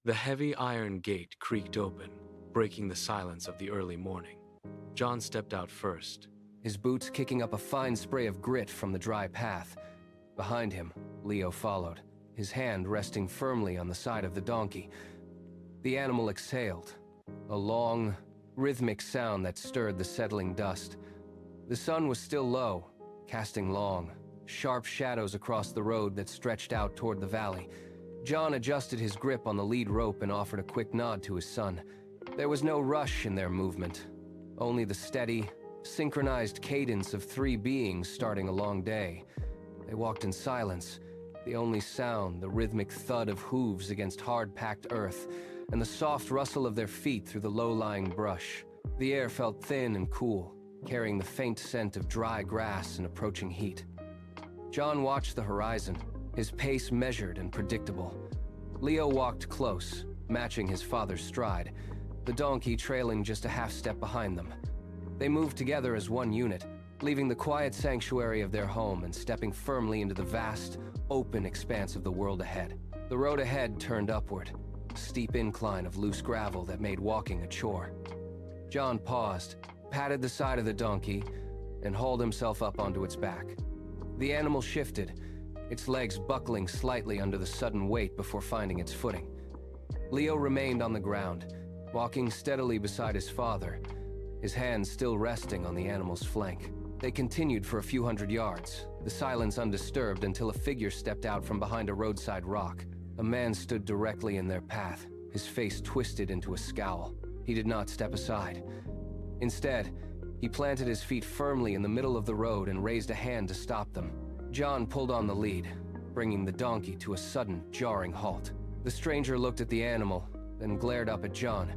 The heavy iron gate creaked open, breaking the silence of the early morning. John stepped out first, his boots kicking up a fine spray of grit from the dry path. Behind him, Leo followed, his hand resting firmly on the side of the donkey. The animal exhaled, a long, rhythmic sound that stirred the settling dust. The sun was still low, casting long, sharp shadows across the road that stretched out toward the valley. John adjusted his grip on the lead rope and offered a quick nod to his son. There was no rush in their movement, only the steady, synchronized cadence of three beings starting a long day. They walked in silence, the only sound the rhythmic thud of hooves against hard-packed earth, and the soft rustle of their feet through the low-lying brush. The air felt thin and cool, carrying the faint scent of dry grass and approaching heat. John watched the horizon, his pace measured and predictable. Leo walked close, matching his father's stride, the donkey trailing just a half step behind them. They moved together as one unit, leaving the quiet sanctuary of their home and stepping firmly into the vast, open expanse of the world ahead. The road ahead turned upward, a steep incline of loose gravel that made walking a chore. John paused, patted the side of the donkey, and hauled himself up onto its back. The animal shifted, its legs buckling slightly under the sudden weight before finding its footing. Leo remained on the ground, walking steadily beside his father, his hands still resting on the animal's flank. They continued for a few hundred yards, the silence undisturbed until a figure stepped out from behind a roadside rock. A man stood directly in their path, his face twisted into a scowl. He did not step aside. Instead, he planted his feet firmly in the middle of the road and raised a hand to stop them. John pulled on the lead, bringing the donkey to a sudden, jarring halt. The stranger looked at the animal, then glared up at John.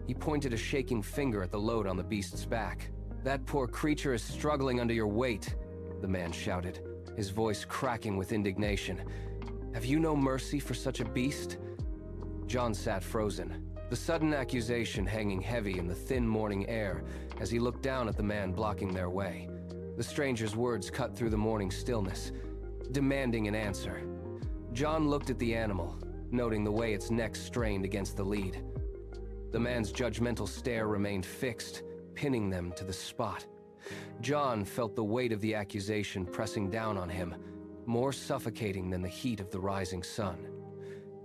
He pointed a shaking finger at the load on the beast's back. "That poor creature is struggling under your weight," the man shouted, his voice cracking with indignation. "Have you no mercy for such a beast?" John sat frozen, the sudden accusation hanging heavy in the thin morning air as he looked down at the man blocking their way. The stranger's words cut through the morning stillness, demanding an answer. John looked at the animal, noting the way its neck strained against the lead. The man's judgmental stare remained fixed, pinning them to the spot. John felt the weight of the accusation pressing down on him, more suffocating than the heat of the rising sun.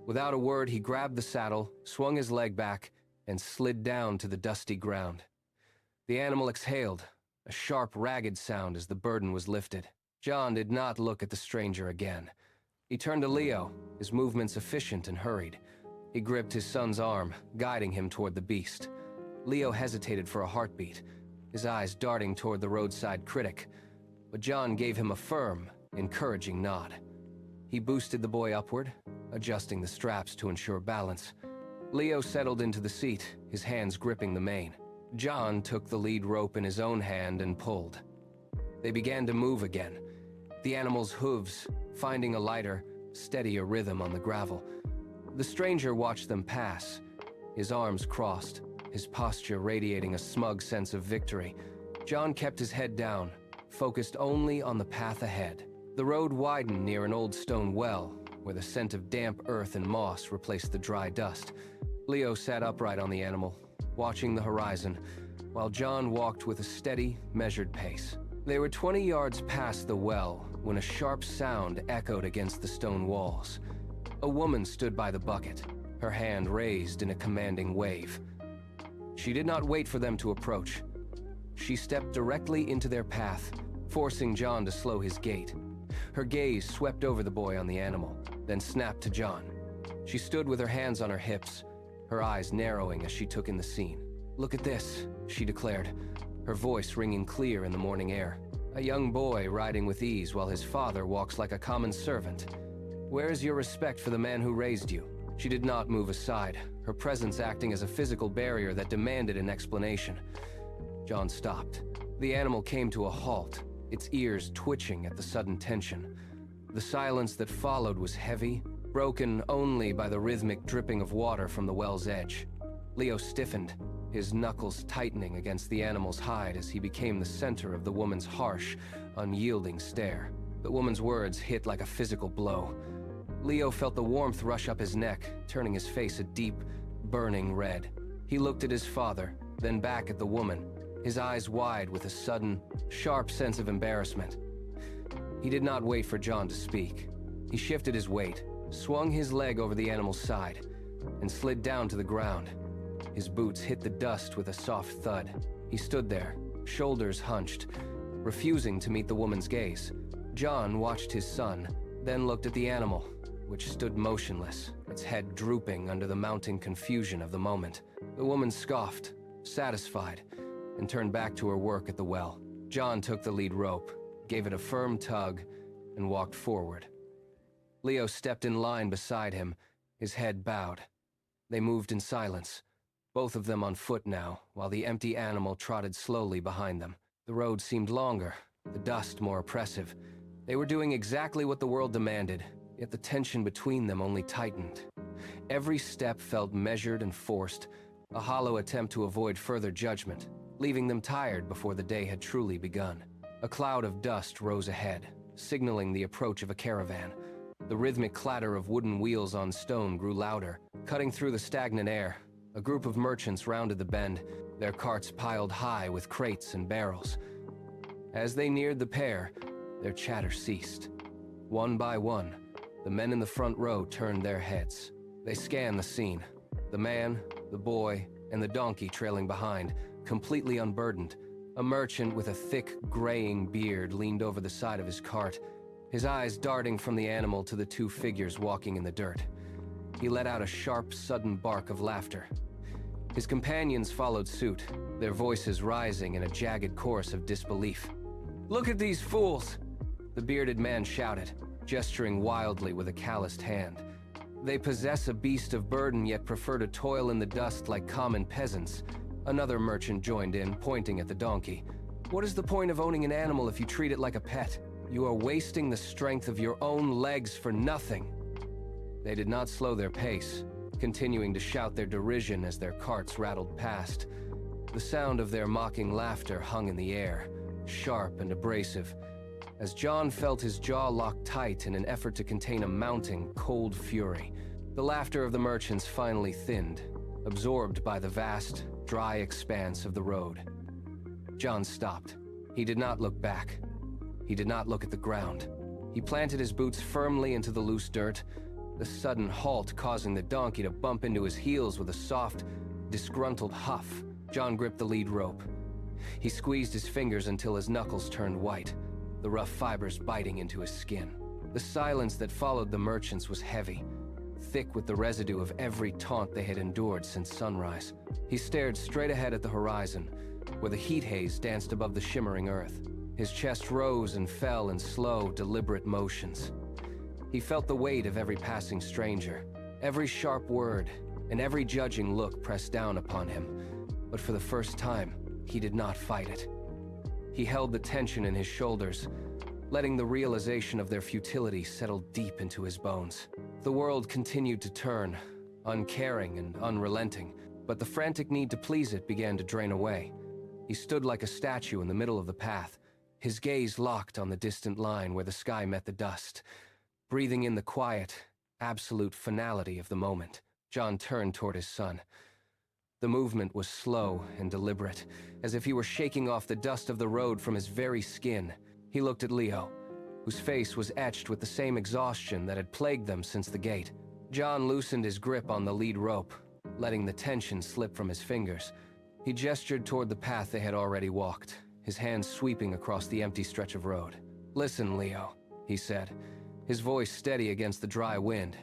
Without a word, he grabbed the saddle, swung his leg back, and slid down to the dusty ground. The animal exhaled, a sharp, ragged sound as the burden was lifted. John did not look at the stranger again. He turned to Leo, his movements efficient and hurried. He gripped his son's arm, guiding him toward the beast. Leo hesitated for a heartbeat, his eyes darting toward the roadside critic, but John gave him a firm, encouraging nod. He boosted the boy upward, adjusting the straps to ensure balance. Leo settled into the seat, his hands gripping the mane. John took the lead rope in his own hand and pulled. They began to move again, the animal's hooves finding a lighter, steadier rhythm on the gravel. The stranger watched them pass, his arms crossed, his posture radiating a smug sense of victory. John kept his head down, focused only on the path ahead. The road widened near an old stone well, where the scent of damp earth and moss replaced the dry dust. Leo sat upright on the animal, watching the horizon, while John walked with a steady, measured pace. They were 20 yards past the well when a sharp sound echoed against the stone walls. A woman stood by the bucket, her hand raised in a commanding wave. She did not wait for them to approach. She stepped directly into their path, forcing John to slow his gait. Her gaze swept over the boy on the animal, then snapped to John. She stood with her hands on her hips, her eyes narrowing as she took in the scene. "Look at this," she declared, her voice ringing clear in the morning air. "A young boy riding with ease while his father walks like a common servant. Where is your respect for the man who raised you?" She did not move aside, her presence acting as a physical barrier that demanded an explanation. John stopped. The animal came to a halt, its ears twitching at the sudden tension. The silence that followed was heavy, broken only by the rhythmic dripping of water from the well's edge. Leo stiffened, his knuckles tightening against the animal's hide as he became the center of the woman's harsh, unyielding stare. The woman's words hit like a physical blow. Leo felt the warmth rush up his neck, turning his face a deep, burning red. He looked at his father, then back at the woman, his eyes wide with a sudden, sharp sense of embarrassment. He did not wait for John to speak. He shifted his weight, swung his leg over the animal's side, and slid down to the ground. His boots hit the dust with a soft thud. He stood there, shoulders hunched, refusing to meet the woman's gaze. John watched his son, then looked at the animal, which stood motionless, its head drooping under the mounting confusion of the moment. The woman scoffed, satisfied, and turned back to her work at the well. John took the lead rope, gave it a firm tug, and walked forward. Leo stepped in line beside him, his head bowed. They moved in silence, both of them on foot now, while the empty animal trotted slowly behind them. The road seemed longer, the dust more oppressive. They were doing exactly what the world demanded, yet the tension between them only tightened. Every step felt measured and forced, a hollow attempt to avoid further judgment, leaving them tired before the day had truly begun. A cloud of dust rose ahead, signaling the approach of a caravan. The rhythmic clatter of wooden wheels on stone grew louder, cutting through the stagnant air. A group of merchants rounded the bend, their carts piled high with crates and barrels. As they neared the pair, their chatter ceased. One by one, the men in the front row turned their heads. They scanned the scene. The man, the boy, and the donkey trailing behind, completely unburdened. A merchant with a thick, graying beard leaned over the side of his cart, his eyes darting from the animal to the two figures walking in the dirt. He let out a sharp, sudden bark of laughter. His companions followed suit, their voices rising in a jagged chorus of disbelief. "Look at these fools!" the bearded man shouted, gesturing wildly with a calloused hand. "They possess a beast of burden yet prefer to toil in the dust like common peasants." Another merchant joined in, pointing at the donkey. "What is the point of owning an animal if you treat it like a pet? You are wasting the strength of your own legs for nothing." They did not slow their pace, continuing to shout their derision as their carts rattled past. The sound of their mocking laughter hung in the air, sharp and abrasive, as John felt his jaw locked tight in an effort to contain a mounting, cold fury. The laughter of the merchants finally thinned, absorbed by the vast, dry expanse of the road. John stopped. He did not look back. He did not look at the ground. He planted his boots firmly into the loose dirt, the sudden halt causing the donkey to bump into his heels with a soft, disgruntled huff. John gripped the lead rope. He squeezed his fingers until his knuckles turned white, the rough fibers biting into his skin. The silence that followed the merchants was heavy, thick with the residue of every taunt they had endured since sunrise. He stared straight ahead at the horizon, where the heat haze danced above the shimmering earth. His chest rose and fell in slow, deliberate motions. He felt the weight of every passing stranger, every sharp word, and every judging look pressed down upon him. But for the first time, he did not fight it. He held the tension in his shoulders, letting the realization of their futility settle deep into his bones. The world continued to turn, uncaring and unrelenting, but the frantic need to please it began to drain away. He stood like a statue in the middle of the path, his gaze locked on the distant line where the sky met the dust, breathing in the quiet, absolute finality of the moment. John turned toward his son. The movement was slow and deliberate, as if he were shaking off the dust of the road from his very skin. He looked at Leo, whose face was etched with the same exhaustion that had plagued them since the gate. John loosened his grip on the lead rope, letting the tension slip from his fingers. He gestured toward the path they had already walked, his hands sweeping across the empty stretch of road. "Listen, Leo," he said, his voice steady against the dry wind.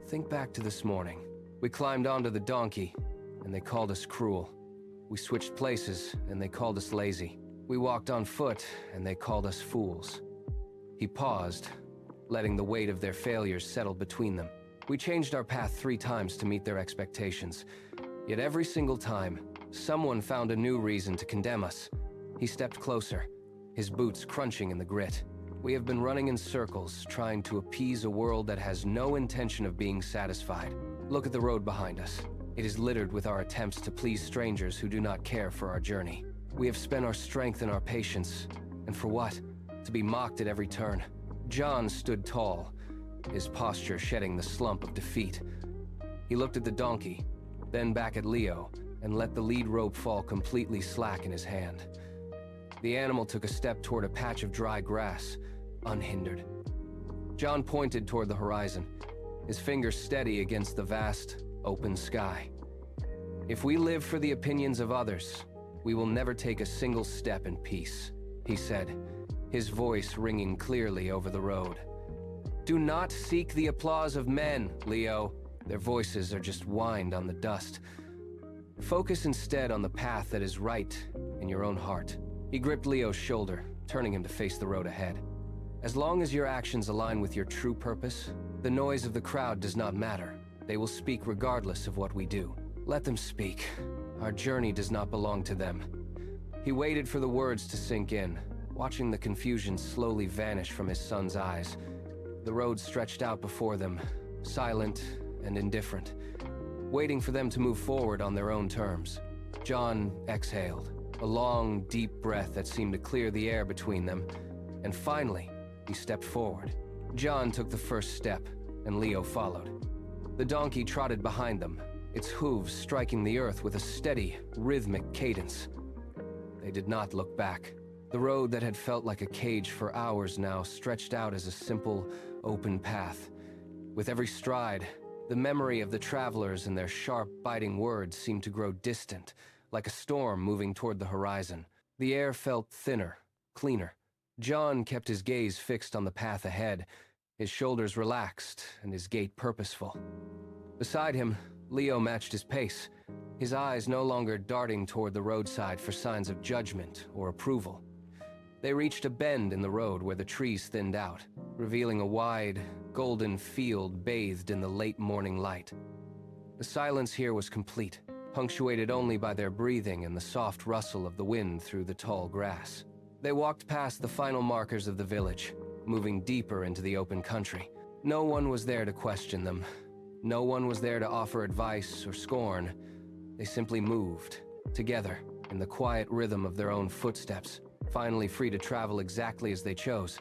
"Think back to this morning. We climbed onto the donkey, and they called us cruel. We switched places, and they called us lazy. We walked on foot, and they called us fools." He paused, letting the weight of their failures settle between them. "We changed our path 3 times to meet their expectations. Yet every single time, someone found a new reason to condemn us." He stepped closer, his boots crunching in the grit. "We have been running in circles, trying to appease a world that has no intention of being satisfied. Look at the road behind us. It is littered with our attempts to please strangers who do not care for our journey. We have spent our strength and our patience, and for what? To be mocked at every turn." John stood tall, his posture shedding the slump of defeat. He looked at the donkey, then back at Leo, and let the lead rope fall completely slack in his hand. The animal took a step toward a patch of dry grass, unhindered. John pointed toward the horizon, his fingers steady against the vast, open sky. "If we live for the opinions of others, we will never take a single step in peace," he said, his voice ringing clearly over the road. "Do not seek the applause of men, Leo. Their voices are just wind on the dust. Focus instead on the path that is right in your own heart." He gripped Leo's shoulder, turning him to face the road ahead. "As long as your actions align with your true purpose, the noise of the crowd does not matter. They will speak regardless of what we do. Let them speak. Our journey does not belong to them." He waited for the words to sink in, watching the confusion slowly vanish from his son's eyes. The road stretched out before them, silent and indifferent, waiting for them to move forward on their own terms. John exhaled, a long, deep breath that seemed to clear the air between them, and finally, he stepped forward. John took the first step, and Leo followed. The donkey trotted behind them, its hooves striking the earth with a steady, rhythmic cadence. They did not look back. The road that had felt like a cage for hours now stretched out as a simple, open path. With every stride, the memory of the travelers and their sharp, biting words seemed to grow distant, like a storm moving toward the horizon. The air felt thinner, cleaner. John kept his gaze fixed on the path ahead, his shoulders relaxed and his gait purposeful. Beside him, Leo matched his pace, his eyes no longer darting toward the roadside for signs of judgment or approval. They reached a bend in the road where the trees thinned out, revealing a wide, golden field bathed in the late morning light. The silence here was complete, punctuated only by their breathing and the soft rustle of the wind through the tall grass. They walked past the final markers of the village, moving deeper into the open country. No one was there to question them. No one was there to offer advice or scorn. They simply moved, together, in the quiet rhythm of their own footsteps, finally free to travel exactly as they chose.